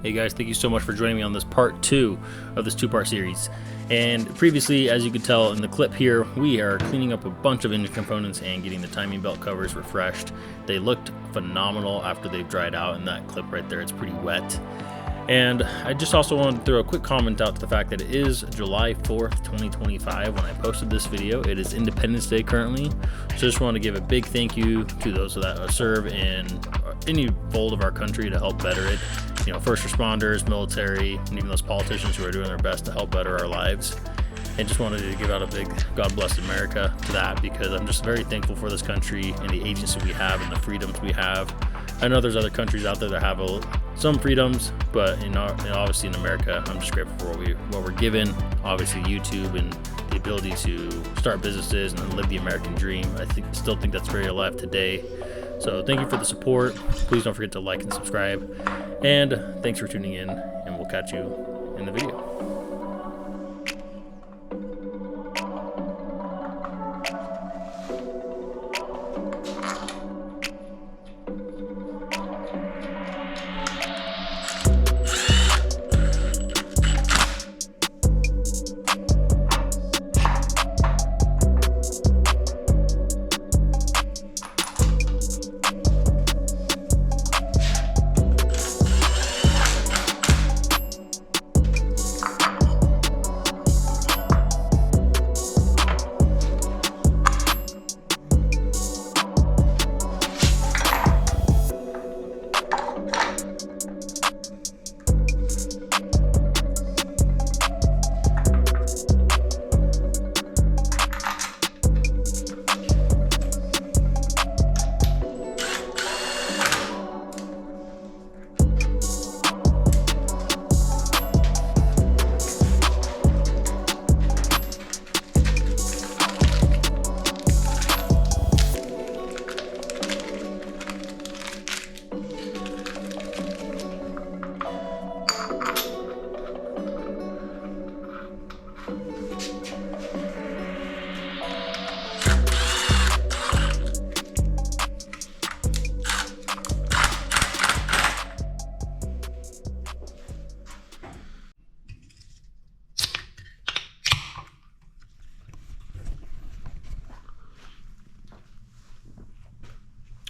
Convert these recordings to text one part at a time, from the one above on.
Hey guys, thank you so much for joining me on this part 2 of this 2-part series. And previously, as you could tell in the clip here, we are cleaning up a bunch of engine components and getting the timing belt covers refreshed. They looked phenomenal after they've dried out. In that clip right there, it's pretty wet. And I just also wanted to throw a quick comment out to the fact that it is July 4th, 2025 when I posted this video. It is Independence Day currently. So just want to give a big thank you to those that serve in any fold of our country to help better it. You know, first responders, military, and even those politicians who are doing their best to help better our lives. And just wanted to give out a big God bless America to that, because I'm just very thankful for this country and the agency we have and the freedoms we have. I know there's other countries out there that have some freedoms, but obviously in America, I'm just grateful for what we're given. Obviously YouTube and the ability to start businesses and live the American dream. I still think that's very alive today. So thank you for the support. Please don't forget to like and subscribe. And thanks for tuning in, and we'll catch you in the video.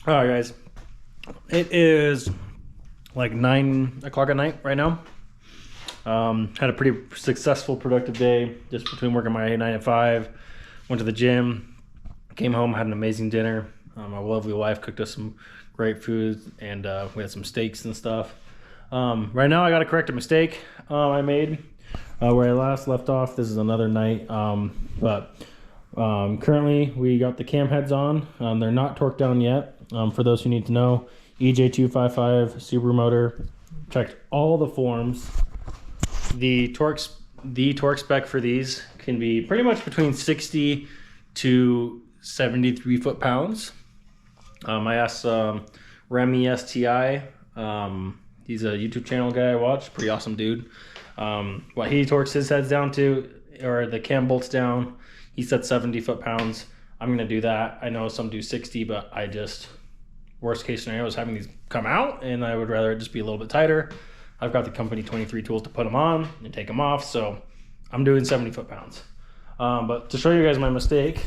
All right, guys, it is like 9 o'clock at night right now. Had a pretty successful, productive day just between working my 9 to 5, went to the gym, came home, had an amazing dinner. My lovely wife cooked us some great food, and we had some steaks and stuff. Right now I got to correct a mistake I made where I last left off. This is another night, currently we got the cam heads on. They're not torqued down yet. For those who need to know, EJ255 Subaru motor. Checked all the forms. The torque spec for these can be pretty much between 60 to 73 foot-pounds. I asked Remmy STI. He's a YouTube channel guy I watch. Pretty awesome dude. What he torques his heads down to, or the cam bolts down, he said 70 foot-pounds. I'm gonna do that. I know some do 60, but worst case scenario is having these come out, and I would rather it just be a little bit tighter. I've got the company 23 tools to put them on and take them off, so I'm doing 70 foot-pounds. But to show you guys my mistake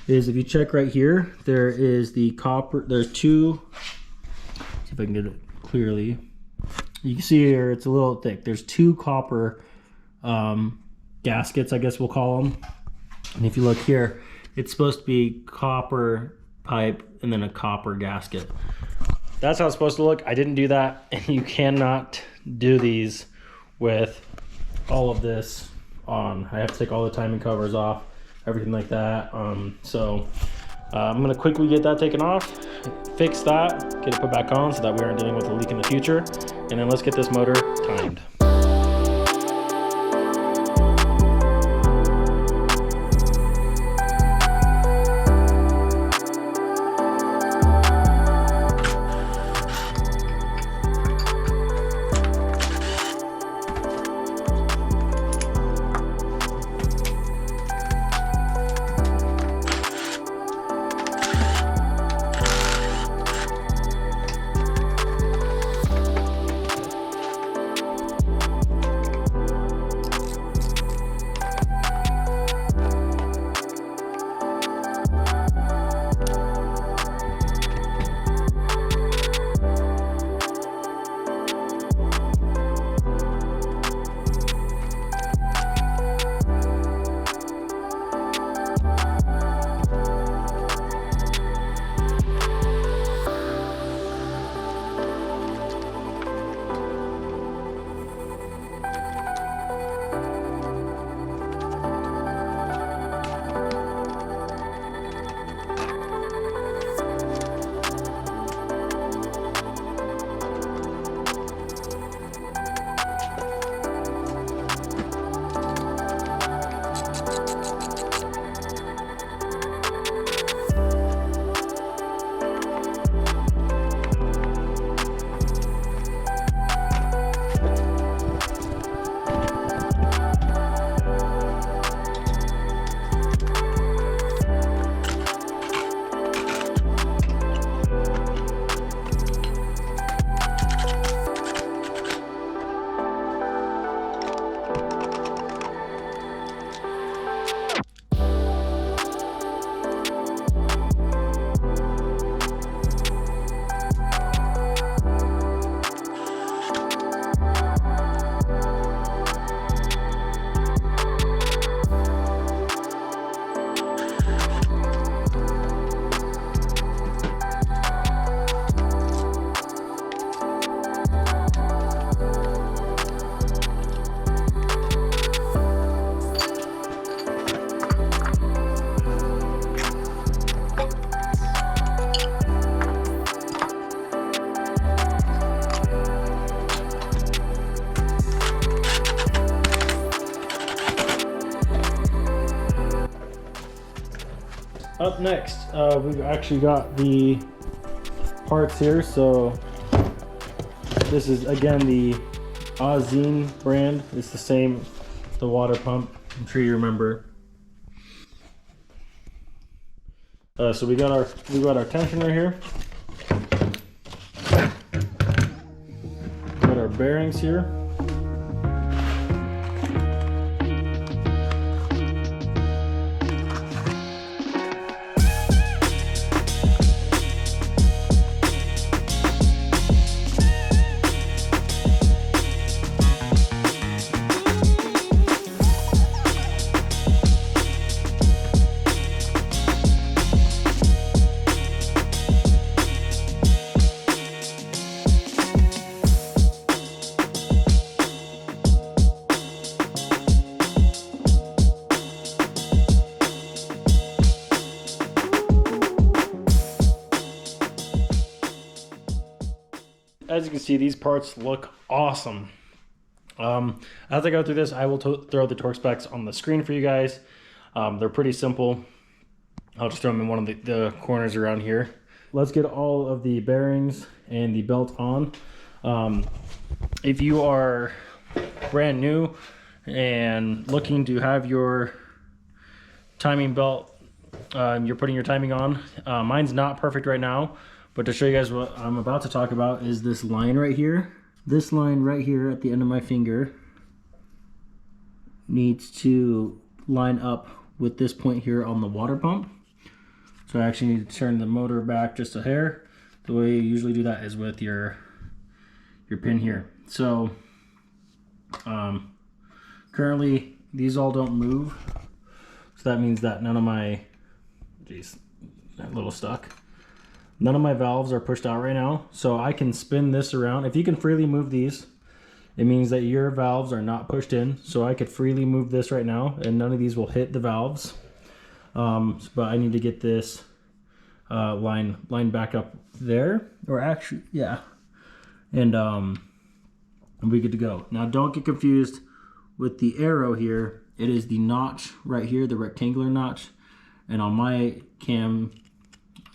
is, if you check right here, there is the copper. There's two. See if I can get it clearly. You can see here it's a little thick. There's two copper gaskets, I guess we'll call them. And if you look here, it's supposed to be copper pipe and then a copper gasket. That's how it's supposed to look. I didn't do that, and you cannot do these with all of this on. I have to take all the timing covers off, everything like that. I'm gonna quickly get that taken off, fix that, get it put back on so that we aren't dealing with a leak in the future, and then let's get this motor timed. Up next, we've actually got the parts here. So this is again the Azine brand. It's the same, the water pump. I'm sure you remember. So we got our tensioner here. Got our bearings here. As you can see, these parts look awesome. As I go through this, I will throw the torque specs on the screen for you guys. They're pretty simple. I'll just throw them in one of the corners around here. Let's get all of the bearings and the belt on. If you are brand new and looking to have your timing belt, you're putting your timing on, mine's not perfect right now. But to show you guys what I'm about to talk about is this line right here. This line right here at the end of my finger needs to line up with this point here on the water pump. So I actually need to turn the motor back just a hair. The way you usually do that is with your pin here. So currently these all don't move. So that means that none of my, geez, that little stuck. None of my valves are pushed out right now, so I can spin this around. If you can freely move these, it means that your valves are not pushed in. So I could freely move this right now, and none of these will hit the valves. But I need to get this line back up there, or actually, yeah, and we good to go. Now, don't get confused with the arrow here. It is the notch right here, the rectangular notch, and on my cam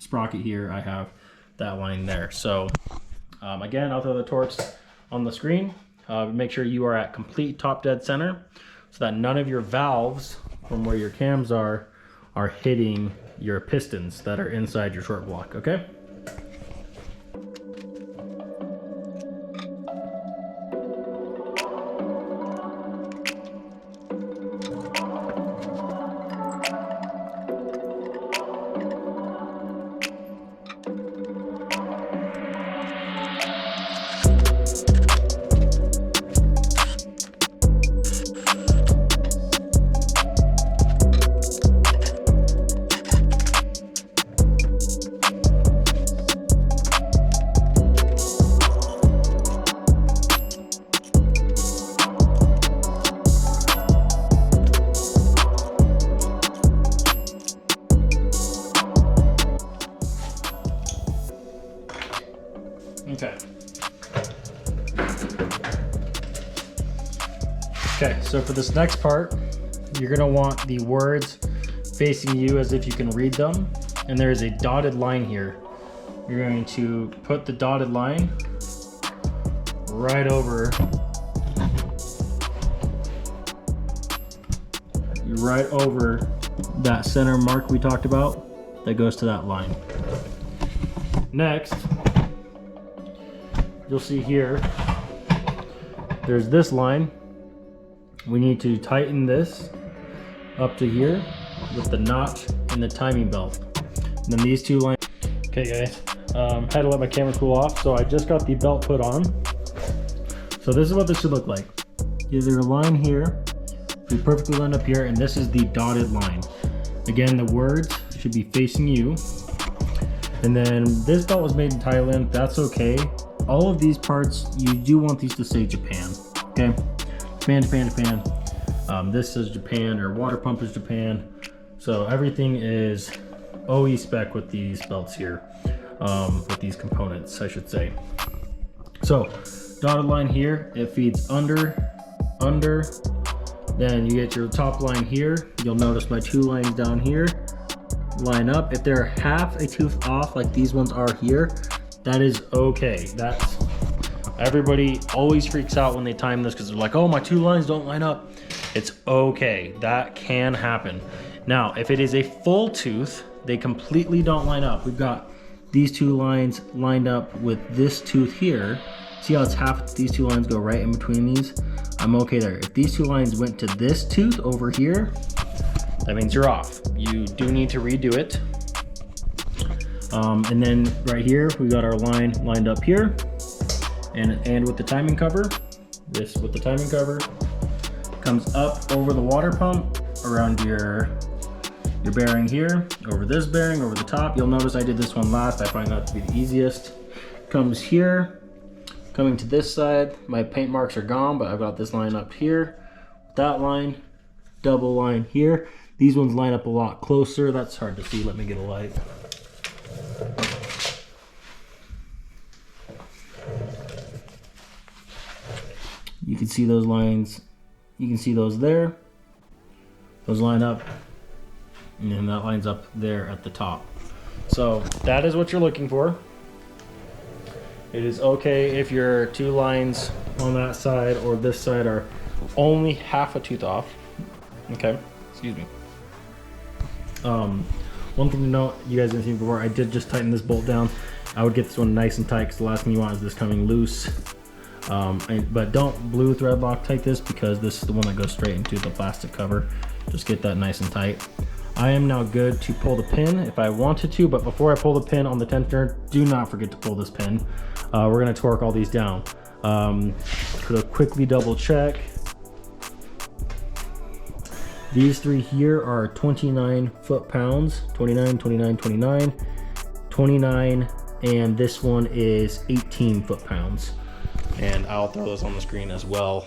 sprocket here, I have that line there. So again, I'll throw the torques on the screen. Make sure you are at complete top dead center so that none of your valves from where your cams are hitting your pistons that are inside your short block, okay? Okay, so for this next part, you're gonna want the words facing you as if you can read them. And there is a dotted line here. You're going to put the dotted line right over that center mark we talked about that goes to that line. Next, you'll see here, there's this line. We need to tighten this up to here with the notch and the timing belt. And then these two lines. Okay guys, had to let my camera cool off, so I just got the belt put on. So this is what this should look like. Either a line here, be perfectly lined up here, and this is the dotted line. Again, the words should be facing you. And then this belt was made in Thailand, that's okay. All of these parts, you do want these to say Japan, okay? Japan, Japan, Japan. This is Japan, or water pump is Japan. So everything is OE spec with these belts here, with these components, I should say. So dotted line here, it feeds under, then you get your top line here. You'll notice my two lines down here. line up. If they're half a tooth off like these ones are here, that is okay. That's, everybody always freaks out when they time this because they're like, oh, my 2 lines don't line up. It's okay, that can happen. Now, if it is a full tooth, they completely don't line up. We've got these 2 lines lined up with this tooth here. See how it's half, these 2 lines go right in between these? I'm okay there. If these 2 lines went to this tooth over here, that means you're off. You do need to redo it. And then right here, we got our line lined up here. And with the timing cover, this with the timing cover, comes up over the water pump, around your bearing here, over this bearing, over the top. You'll notice I did this one last. I find that to be the easiest. Comes here, coming to this side. My paint marks are gone, but I've got this line up here. That line, double line here. These ones line up a lot closer. That's hard to see. Let me get a light. You can see those lines. You can see those there. Those line up. And then that lines up there at the top. So that is what you're looking for. It is okay if your 2 lines on that side or this side are only half a tooth off. Okay, excuse me. One thing to note, you guys didn't see before, I did just tighten this bolt down. I would get this one nice and tight because the last thing you want is this coming loose. But don't blue thread Loctite this because this is the one that goes straight into the plastic cover. Just get that nice and tight. I am now good to pull the pin if I wanted to, but before I pull the pin on the tensioner, do not forget to pull this pin. We're gonna torque all these down. To quickly double check. These 3 here are 29 foot-pounds, 29, 29, 29, 29, and this one is 18 foot-pounds. And I'll throw those on the screen as well.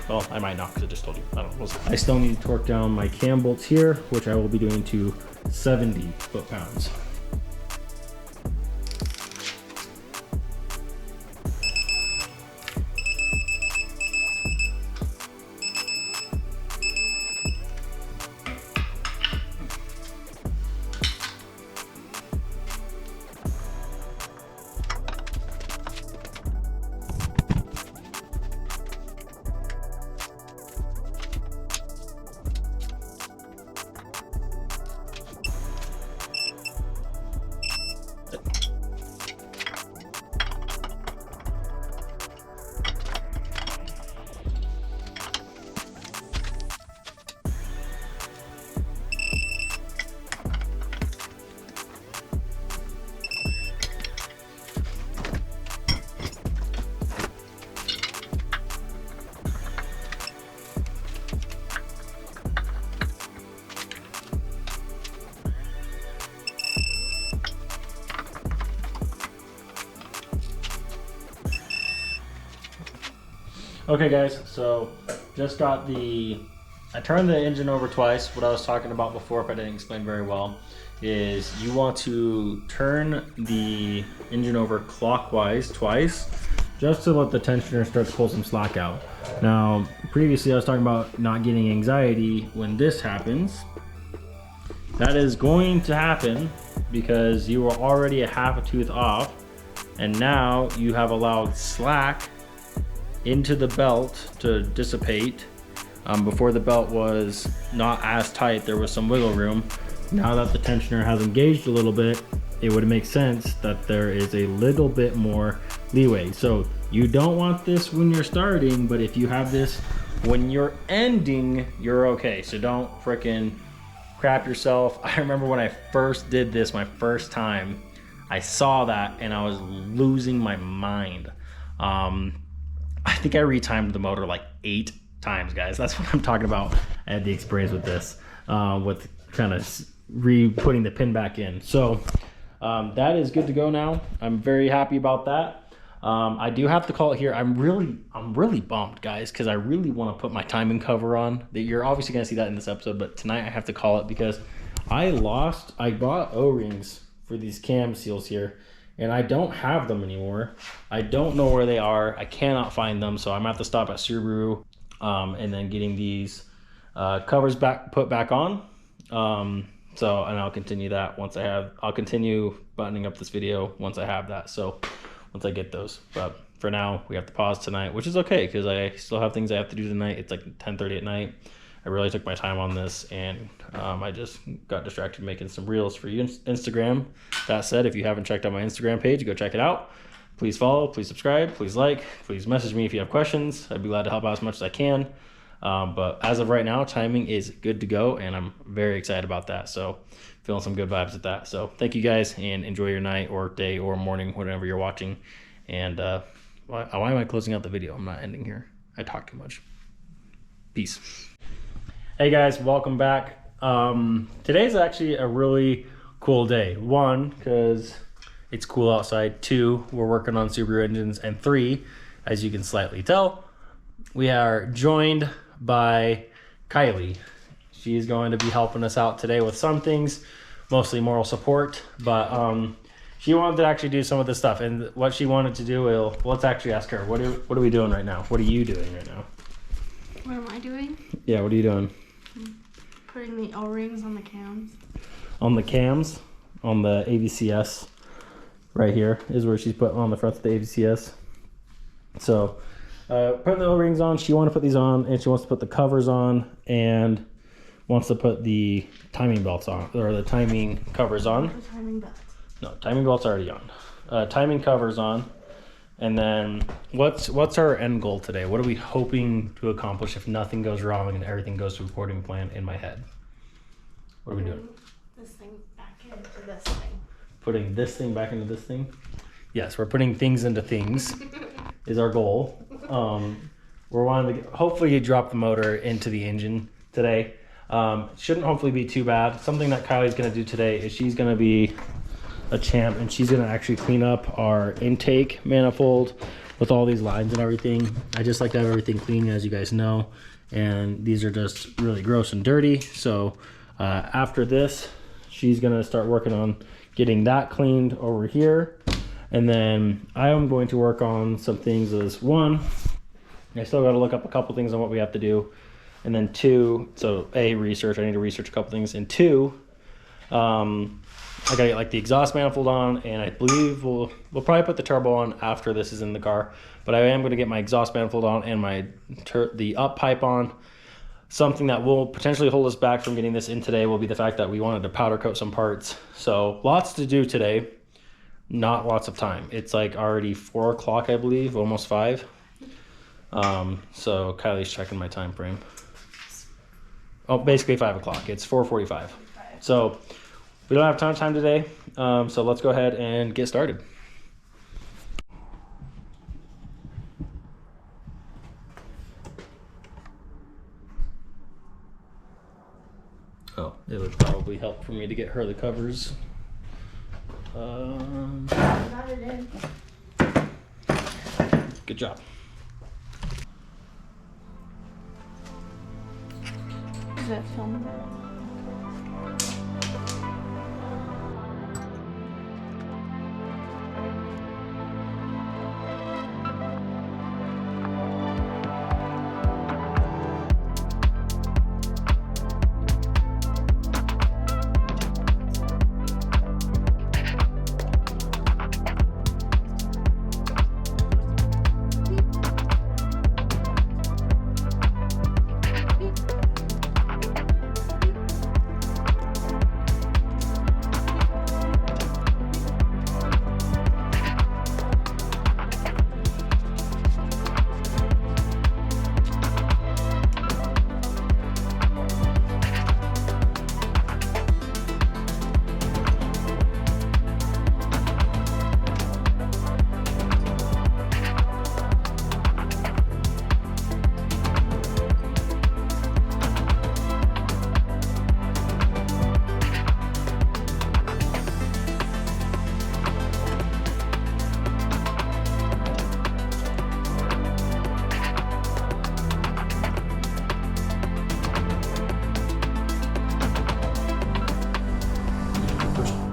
Well, I might not because I just told you. I don't know. We'll see. I still need to torque down my cam bolts here, which I will be doing to 70 foot-pounds. Okay guys, so just got I turned the engine over twice. What I was talking about before, if I didn't explain very well, is you want to turn the engine over clockwise twice, just to let the tensioner start to pull some slack out. Now, previously I was talking about not getting anxiety when this happens. That is going to happen because you were already a half a tooth off, and now you have allowed slack into the belt to dissipate. Before the belt was not as tight, there was some wiggle room. Now that the tensioner has engaged a little bit, it would make sense that there is a little bit more leeway. So you don't want this when you're starting, but if you have this when you're ending, you're okay. So don't freaking crap yourself. I remember when I first did this, my first time, I saw that and I was losing my mind. I think I retimed the motor like 8 times, guys. That's what I'm talking about. I had the experience with this, with kind of putting the pin back in. So that is good to go now. I'm very happy about that. I do have to call it here. I'm really bummed, guys, because I really want to put my timing cover on. You're obviously gonna see that in this episode, but tonight I have to call it because I bought O-rings for these cam seals here, and I don't have them anymore. I don't know where they are. I cannot find them, so I'm gonna have to stop at Subaru and then getting these covers put back on. So, and I'll continue that once I'll continue buttoning up this video once I have that. So once I get those, but for now we have to pause tonight, which is okay because I still have things I have to do tonight. It's like 10:30 at night. I really took my time on this, and I just got distracted making some reels for you Instagram. That said, if you haven't checked out my Instagram page, go check it out. Please follow, please subscribe, please like, please message me if you have questions. I'd be glad to help out as much as I can. But as of right now, timing is good to go, and I'm very excited about that. So feeling some good vibes with that. So thank you guys, and enjoy your night or day or morning, whatever you're watching. And why am I closing out the video? I'm not ending here. I talk too much. Peace. Hey guys, welcome back. Today's actually a really cool day. One, because it's cool outside. Two, we're working on Subaru engines. And three, as you can slightly tell, we are joined by Kylie. She's going to be helping us out today with some things, mostly moral support, but she wanted to actually do some of this stuff. And what she wanted to do, let's actually ask her. What are we doing right now? What are you doing right now? What am I doing? Yeah, what are you doing? Putting the O-rings on the cams. On the cams, on the AVCS, right here is where she's putting on the front of the AVCS. So putting the O-rings on, she wanted to put these on, and she wants to put the covers on, and wants to put the timing belts on, or the timing covers on. The timing belts. No, timing belt's already on. Timing covers on. And then what's our end goal today? What are we hoping to accomplish if nothing goes wrong and everything goes to according to plan in my head? What are we doing? This thing back into this thing. Putting this thing back into this thing? Yes, we're putting things into things is our goal. We're wanting to hopefully drop the motor into the engine today. Shouldn't hopefully be too bad. Something that Kylie's going to do today is she's going to be a champ, and she's gonna actually clean up our intake manifold with all these lines and everything. I just like to have everything clean, as you guys know, and these are just really gross and dirty. So after this, she's gonna start working on getting that cleaned over here, and then I am going to work on some things. As one, I still got to look up a couple things on what we have to do, and then two, so research. I need to research a couple things, and two, I gotta get like the exhaust manifold on, and I believe we'll probably put the turbo on after this is in the car. But I am gonna get my exhaust manifold on and the up pipe on. Something that will potentially hold us back from getting this in today will be the fact that we wanted to powder coat some parts. So lots to do today, not lots of time. It's like already 4 o'clock, I believe, almost 5. So Kylie's checking my time frame. Oh, basically 5 o'clock. It's 4:45. So we don't have a ton of time today, so let's go ahead and get started. Oh, it would probably help for me to get her the covers. Got it in. Good job. Is that filming?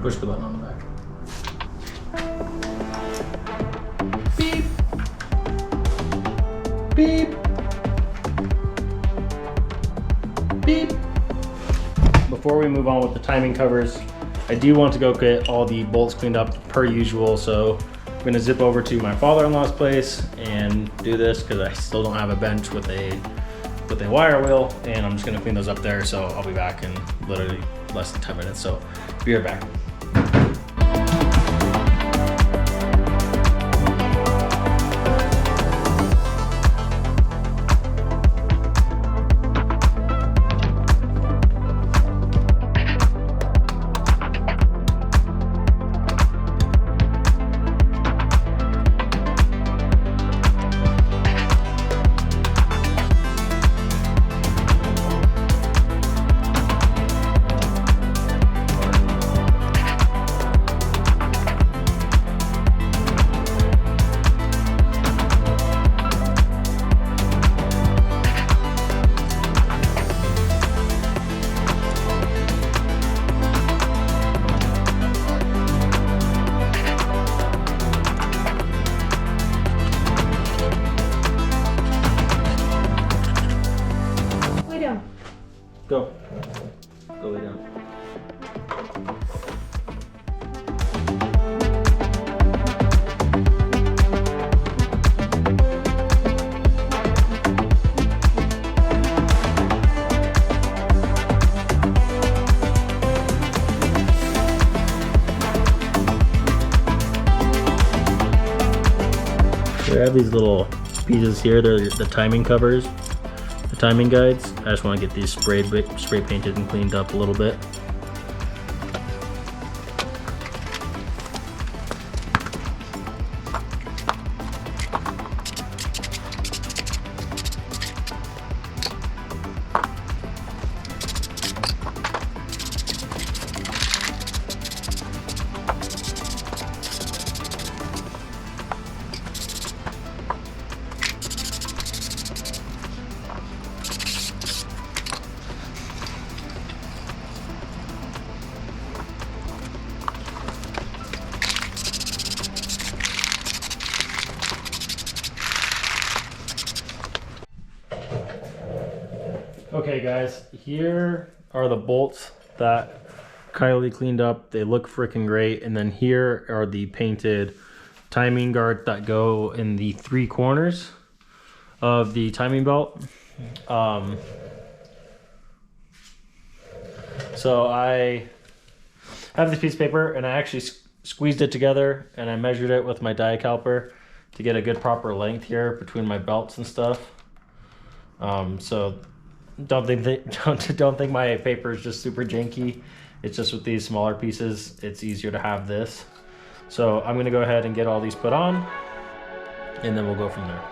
Push the button on the back. Beep. Beep. Beep. before we move on with the timing covers, I do want to go get all the bolts cleaned up per usual. So I'm gonna zip over to my father-in-law's place and do this because I still don't have a bench with a wire wheel, and I'm just gonna clean those up there. So I'll be back in literally less than 10 minutes. So be right back. Go. Go lay down. So I have these little pieces here. They're the timing covers. Timing guides. I just want to get these spray painted and cleaned up a little bit. Okay guys, here are the bolts that Kylie cleaned up. They look freaking great. And then here are the painted timing guards that go in the 3 corners of the timing belt. So I have this piece of paper and I actually squeezed it together and I measured it with my die caliper to get a good proper length here between my belts and stuff. So don't think my paper is just super janky. It's just with these smaller pieces, it's easier to have this. So I'm gonna go ahead and get all these put on and then we'll go from there.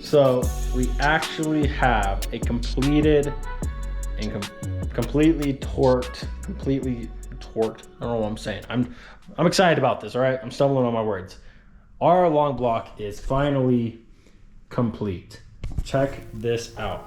So we actually have a completed and completely torqued, I don't know what I'm saying. I'm excited about this, all right? I'm stumbling on my words. Our long block is finally complete. Check this out.